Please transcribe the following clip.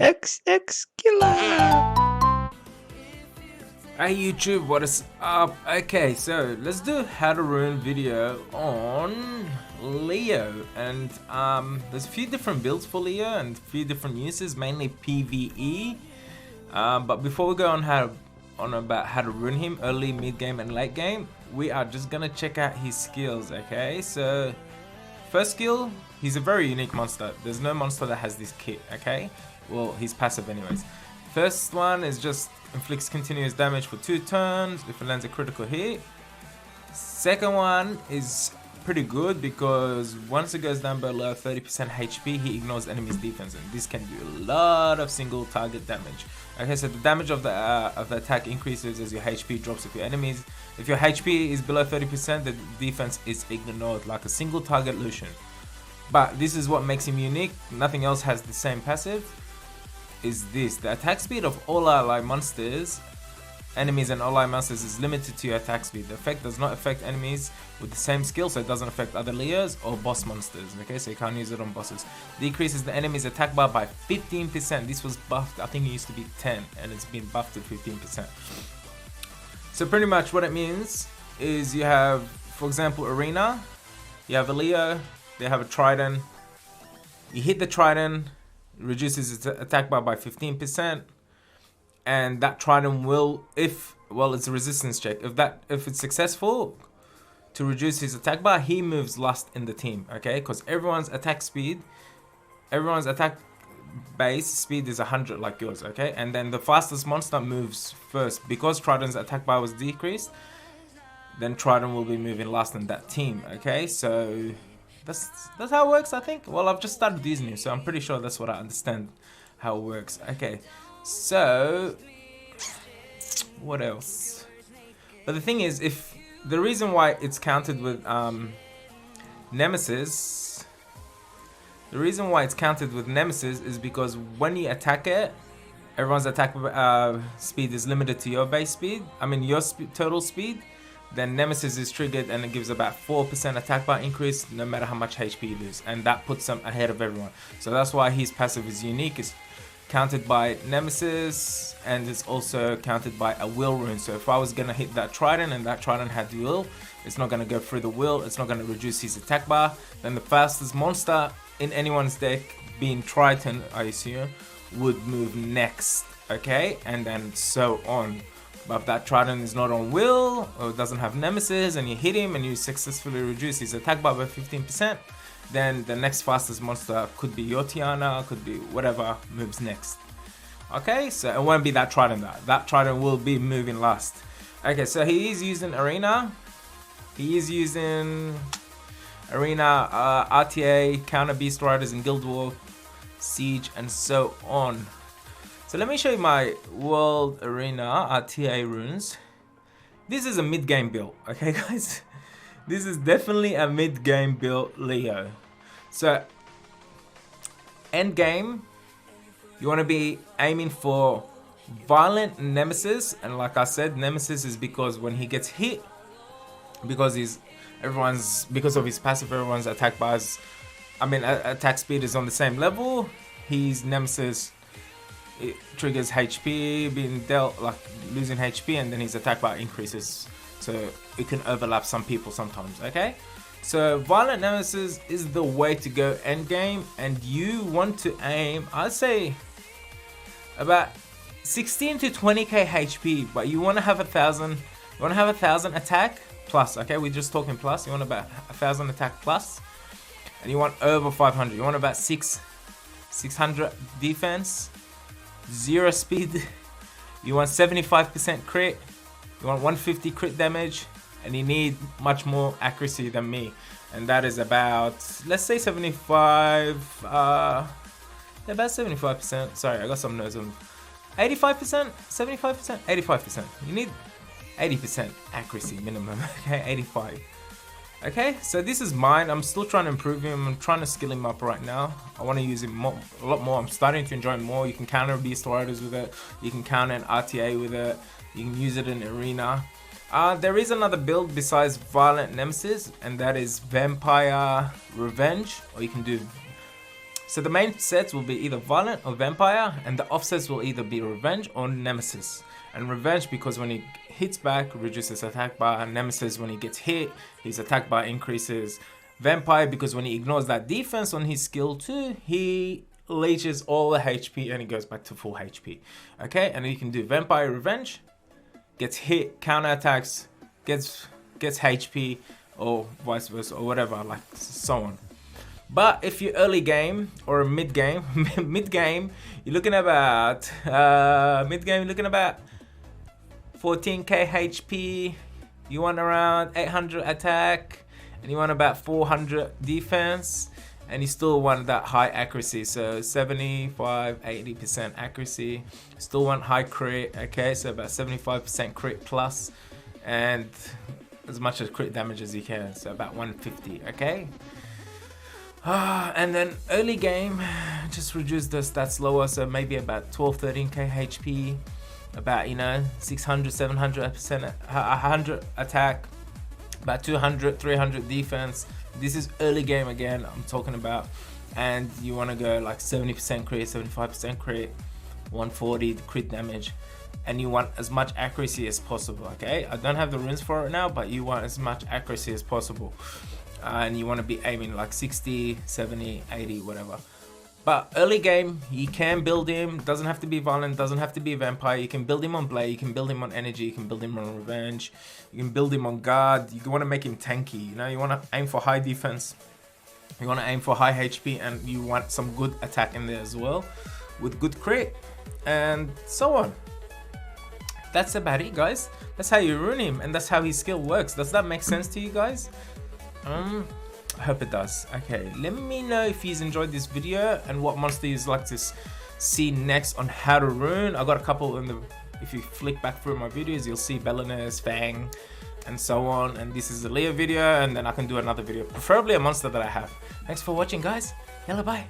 XX Killer. Hey YouTube, what is up? Okay, so let's do how to rune video on Leo, and there's a few different builds for Leo and a few different uses, mainly PvE. But before we go on about how to rune him early, mid game, and late game, we are just gonna check out his skills. Okay, so first skill, he's a very unique monster. There's no monster that has this kit. Okay, well, he's passive anyways. First one is just inflicts continuous damage for 2 turns if it lands a critical hit. Second one is pretty good because once it goes down below 30% HP, he ignores enemies' defense, and this can do a lot of single target damage. Okay, so the damage of the attack increases as your HP drops if your HP is below 30%, the defense is ignored like a single target Lucian. But this is what makes him unique. Nothing else has the same passive. Is this the attack speed of all ally monsters, enemies and ally monsters is limited to your attack speed. The effect does not affect enemies with the same skill, so it doesn't affect other Leos or boss monsters. Okay, so you can't use it on bosses. Decreases the enemy's attack bar by 15%. This was buffed, I think it used to be 10 and it's been buffed to 15%. So pretty much what it means is you have, for example, Arena, you have a Leo, they have a Trident, you hit the Trident, reduces its attack bar by 15%, and that Trident will, it's a resistance check, if it's successful to reduce his attack bar, he moves last in the team. Okay, because everyone's attack base speed is 100 like yours. Okay, and then the fastest monster moves first. Because Trident's attack bar was decreased, then Trident will be moving last in that team. Okay, so that's how it works, I think. Well, I've just started using it, so I'm pretty sure that's what I understand how it works. Okay, so what else? But the thing is, if the reason why it's counted with Nemesis, is because when you attack it, everyone's attack speed is limited to your base speed. I mean your total speed. Then Nemesis is triggered and it gives about 4% attack bar increase no matter how much HP you lose, and that puts him ahead of everyone. So that's why his passive is unique. It's counted by Nemesis and it's also counted by a will rune. So if I was gonna hit that Trident and that Trident had will, it's not gonna go through the will, it's not gonna reduce his attack bar. Then the fastest monster in anyone's deck, being Triton I assume, would move next. Okay, and then so on. But if that Trident is not on will or doesn't have Nemesis and you hit him and you successfully reduce his attack bar by 15%, then the next fastest monster could be your Tiana, could be whatever moves next. Okay, so it won't be that Trident. That Trident will be moving last. Okay, so he is using Arena. He is using Arena, RTA, Counter Beast Riders in Guild War, Siege, and so on. So let me show you my World Arena RTA runes. This is a mid-game build, okay guys? This is definitely a mid-game build Leo. So, end game, you want to be aiming for Violent Nemesis, and like I said, Nemesis is because when he gets hit, because of his passive, everyone's attack bars, attack speed is on the same level. His Nemesis, it triggers HP being dealt, like losing HP, and then his attack bar increases, so it can overlap some people sometimes. Okay, so Violent Nemesis is the way to go end game, and you want to aim, I'd say, about 16 to 20k HP, but you want to have 1,000. You want to have 1,000 attack plus. Okay, we're just talking plus. You want about 1,000 attack plus, and you want over 500. You want about 600 defense. 0 speed, you want 75% crit, you want 150 crit damage, and you need much more accuracy than me, and that is about, let's say 75, about 75%, sorry I got some notes on 85%, 75%, 85%, you need 80% accuracy minimum, okay, 85. Okay, so this is mine. I'm still trying to improve him. I'm trying to skill him up right now. I want to use him a lot more. I'm starting to enjoy him more. You can counter Beast Riders with it. You can counter an RTA with it. You can use it in Arena. There is another build besides Violent Nemesis, and that is Vampire Revenge. Or you can do So the main sets will be either Violent or Vampire, and the offsets will either be Revenge or Nemesis. And Revenge because when he hits back, reduces attack bar. Nemesis when he gets hit, his attack bar increases. Vampire because when he ignores that defense on his skill 2, he leeches all the HP and he goes back to full HP. Okay, and you can do Vampire Revenge, gets hit, counterattacks, gets HP, or vice versa, or whatever, like so on. But if you're early game or mid game, mid-game, you're looking about 14k HP. You want around 800 attack, and you want about 400 defense, and you still want that high accuracy. So 75-80% accuracy. Still want high crit. Okay, so about 75% crit plus, and as much as crit damage as you can. So about 150. Okay. And then early game, just reduce the stats lower, so maybe about 12-13k HP, about 600-700%, 100 attack, about 200-300 defense. This is early game again, I'm talking about, and you want to go like 70% crit, 75% crit, 140 crit damage, and you want as much accuracy as possible. Okay, I don't have the runes for it now, but you want as much accuracy as possible. And you want to be aiming like 60, 70, 80, whatever. But early game, you can build him. Doesn't have to be Violent, doesn't have to be a Vampire. You can build him on Blade, you can build him on Energy, you can build him on Revenge, you can build him on Guard. You want to make him tanky, you want to aim for high defense, you want to aim for high HP, and you want some good attack in there as well, with good crit, and so on. That's about it, guys. That's how you rune him, and that's how his skill works. Does that make sense to you guys? I hope it does. Okay, let me know if you've enjoyed this video and what monster you'd like to see next on how to rune. I got a couple in the, if you flick back through my videos, you'll see Belinus, Fang, and so on. And this is the Leo video, and then I can do another video, preferably a monster that I have. Thanks for watching, guys. Yalla, bye.